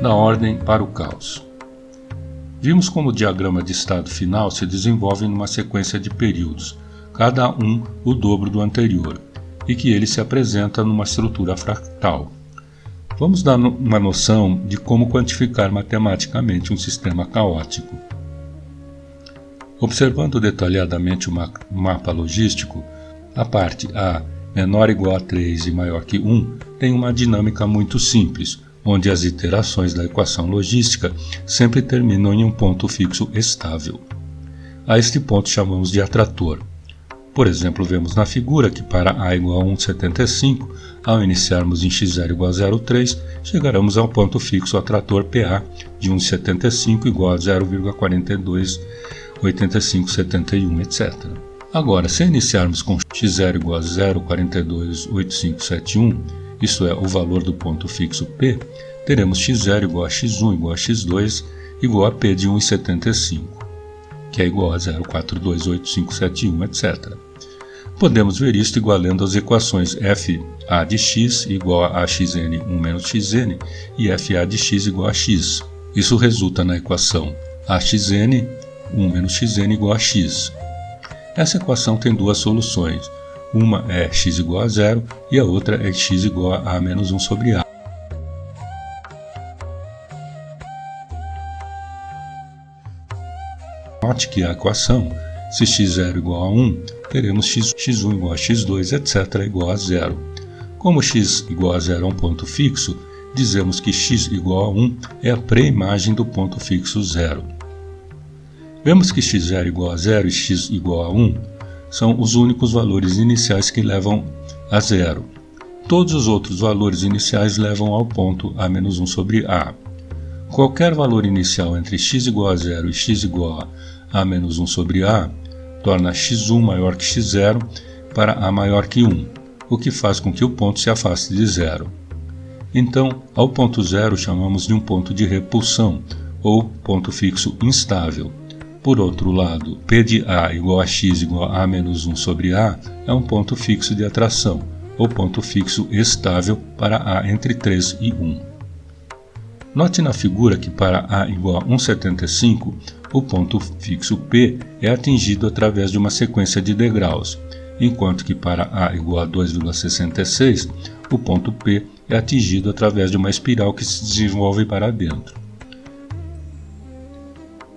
da ordem para o caos. Vimos como o diagrama de estado final se desenvolve numa sequência de períodos, cada um o dobro do anterior, e que ele se apresenta numa estrutura fractal. Vamos dar uma noção de como quantificar matematicamente um sistema caótico. Observando detalhadamente o mapa logístico, a parte A menor ou igual a 3 e maior que 1 tem uma dinâmica muito simples, onde as iterações da equação logística sempre terminam em um ponto fixo estável. A este ponto chamamos de atrator. Por exemplo, vemos na figura que para A igual a 1,75, ao iniciarmos em x0 igual a 0,3, chegaremos ao ponto fixo atrator PA de 1,75 igual a 0,428571, etc. Agora, se iniciarmos com x0 igual a 0,428571, isto é, o valor do ponto fixo P, teremos x0 igual a x1 igual a x2 igual a P de 1,75, que é igual a 0,428571, etc. Podemos ver isto igualando as equações FA de x igual a xn 1 menos xn e FA de x igual a x. Isso resulta na equação AXN 1 menos xn igual a x. Essa equação tem duas soluções. Uma é x igual a 0 e a outra é x igual a A menos 1 sobre A. Note que a equação, se x0 igual a 1, teremos x1 igual a x2, etc. igual a 0. Como x igual a 0 é um ponto fixo, dizemos que x igual a 1 é a pré-imagem do ponto fixo 0. Vemos que x0 igual a 0 e x igual a 1 são os únicos valores iniciais que levam a 0. Todos os outros valores iniciais levam ao ponto A menos 1 sobre A. Qualquer valor inicial entre x igual a 0 e x igual a menos 1 sobre A torna x1 maior que x0 para A maior que 1, o que faz com que o ponto se afaste de 0. Então, ao ponto 0 chamamos de um ponto de repulsão, ou ponto fixo instável. Por outro lado, P de A igual a x igual a menos 1 sobre A é um ponto fixo de atração, ou ponto fixo estável para A entre 3 e 1. Note na figura que para A igual a 1,75, o ponto fixo P é atingido através de uma sequência de degraus, enquanto que para A igual a 2,66, o ponto P é atingido através de uma espiral que se desenvolve para dentro.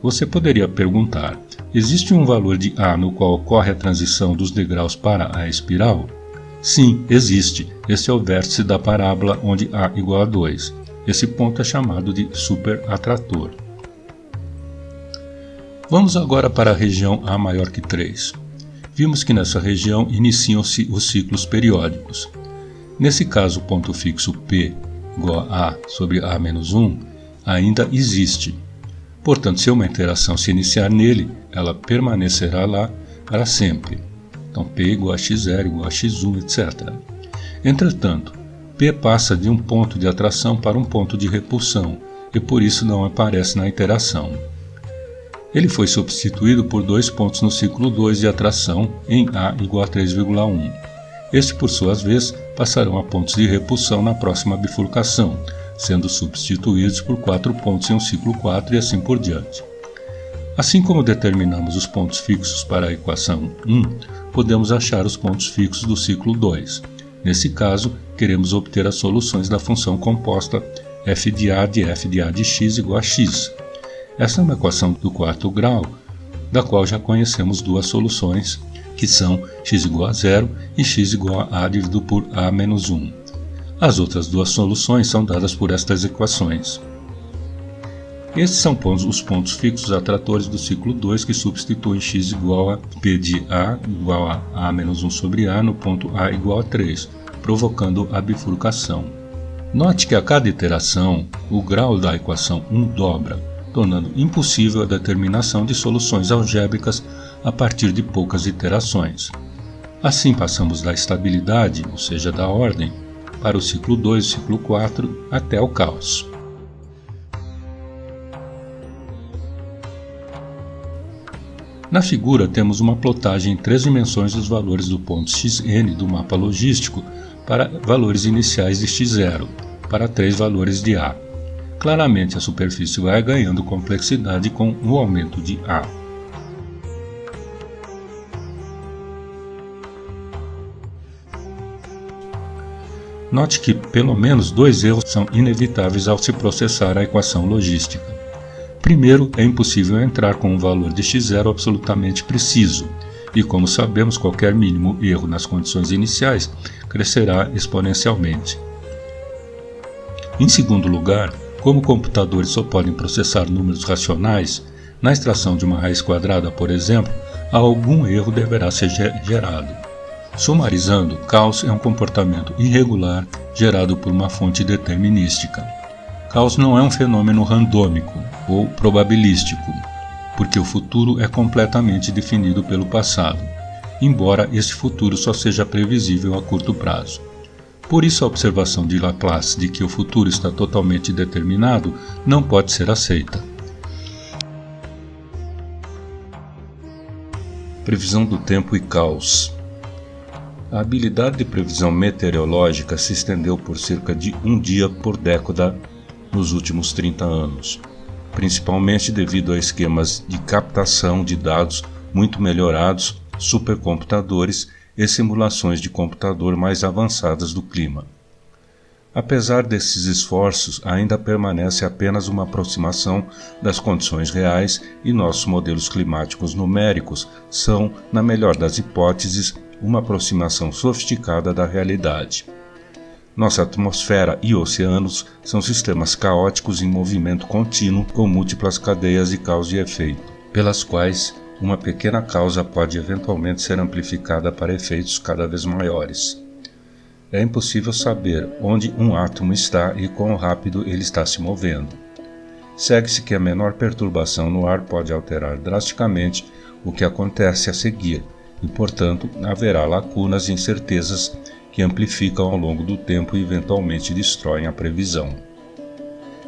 Você poderia perguntar, existe um valor de A no qual ocorre a transição dos degraus para a espiral? Sim, existe. Este é o vértice da parábola onde A igual a 2. Esse ponto é chamado de superatrator. Vamos agora para a região A maior que 3. Vimos que nessa região iniciam-se os ciclos periódicos. Nesse caso, o ponto fixo P igual a A sobre A menos 1 ainda existe. Portanto, se uma interação se iniciar nele, ela permanecerá lá para sempre. Então, P igual a x0 igual a x1, etc. Entretanto, P passa de um ponto de atração para um ponto de repulsão, e por isso não aparece na interação. Ele foi substituído por dois pontos no ciclo 2 de atração em A igual a 3,1. Estes, por sua vez, passarão a pontos de repulsão na próxima bifurcação, sendo substituídos por 4 pontos em um ciclo 4 e assim por diante. Assim como determinamos os pontos fixos para a equação 1, podemos achar os pontos fixos do ciclo 2. Nesse caso, queremos obter as soluções da função composta f de A de x igual a x. Essa é uma equação do quarto grau, da qual já conhecemos duas soluções, que são x igual a 0 e x igual a dividido por A menos 1. As outras duas soluções são dadas por estas equações. Estes são os pontos fixos atratores do ciclo 2 que substituem x igual a P de A igual a A menos 1 sobre A no ponto A igual a 3, provocando a bifurcação. Note que a cada iteração, o grau da equação 1 dobra, tornando impossível a determinação de soluções algébricas a partir de poucas iterações. Assim passamos da estabilidade, ou seja, da ordem, para o ciclo 2 e ciclo 4 até o caos. Na figura temos uma plotagem em 3 dimensões dos valores do ponto xn do mapa logístico para valores iniciais de x0, para 3 valores de A. claramente a superfície vai ganhando complexidade com o aumento de A. Note que pelo menos 2 erros são inevitáveis ao se processar a equação logística. Primeiro, é impossível entrar com um valor de x0 absolutamente preciso, e como sabemos, qualquer mínimo erro nas condições iniciais crescerá exponencialmente. Em segundo lugar, como computadores só podem processar números racionais, na extração de uma raiz quadrada, por exemplo, algum erro deverá ser gerado. Sumarizando, caos é um comportamento irregular gerado por uma fonte determinística. Caos não é um fenômeno randômico ou probabilístico, porque o futuro é completamente definido pelo passado, embora esse futuro só seja previsível a curto prazo. Por isso, a observação de Laplace de que o futuro está totalmente determinado não pode ser aceita. Previsão do tempo e caos. A habilidade de previsão meteorológica se estendeu por cerca de um dia por década nos últimos 30 anos, principalmente devido a esquemas de captação de dados muito melhorados, supercomputadores e simulações de computador mais avançadas do clima. Apesar desses esforços, ainda permanece apenas uma aproximação das condições reais e nossos modelos climáticos numéricos são, na melhor das hipóteses, uma aproximação sofisticada da realidade. Nossa atmosfera e oceanos são sistemas caóticos em movimento contínuo com múltiplas cadeias de causa e efeito, pelas quais uma pequena causa pode eventualmente ser amplificada para efeitos cada vez maiores. É impossível saber onde um átomo está e quão rápido ele está se movendo. Segue-se que a menor perturbação no ar pode alterar drasticamente o que acontece a seguir, e, portanto, haverá lacunas e incertezas que amplificam ao longo do tempo e eventualmente destroem a previsão.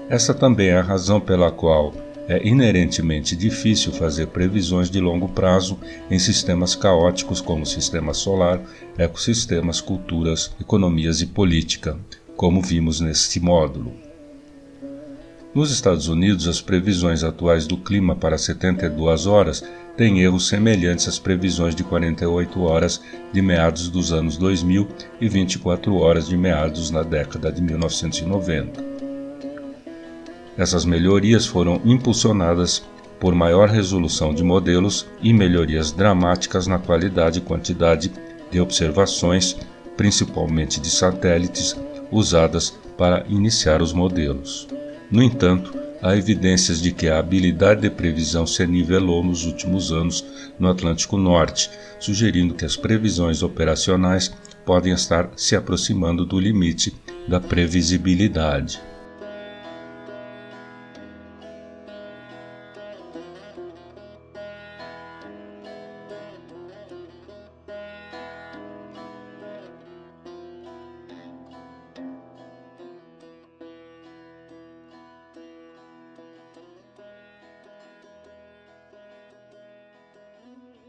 Essa também é a razão pela qual é inerentemente difícil fazer previsões de longo prazo em sistemas caóticos como o sistema solar, ecossistemas, culturas, economias e política, como vimos neste módulo. Nos Estados Unidos, as previsões atuais do clima para 72 horas têm erros semelhantes às previsões de 48 horas de meados dos anos 2000 e 24 horas de meados na década de 1990. Essas melhorias foram impulsionadas por maior resolução de modelos e melhorias dramáticas na qualidade e quantidade de observações, principalmente de satélites, usadas para iniciar os modelos. No entanto, há evidências de que a habilidade de previsão se nivelou nos últimos anos no Atlântico Norte, sugerindo que as previsões operacionais podem estar se aproximando do limite da previsibilidade.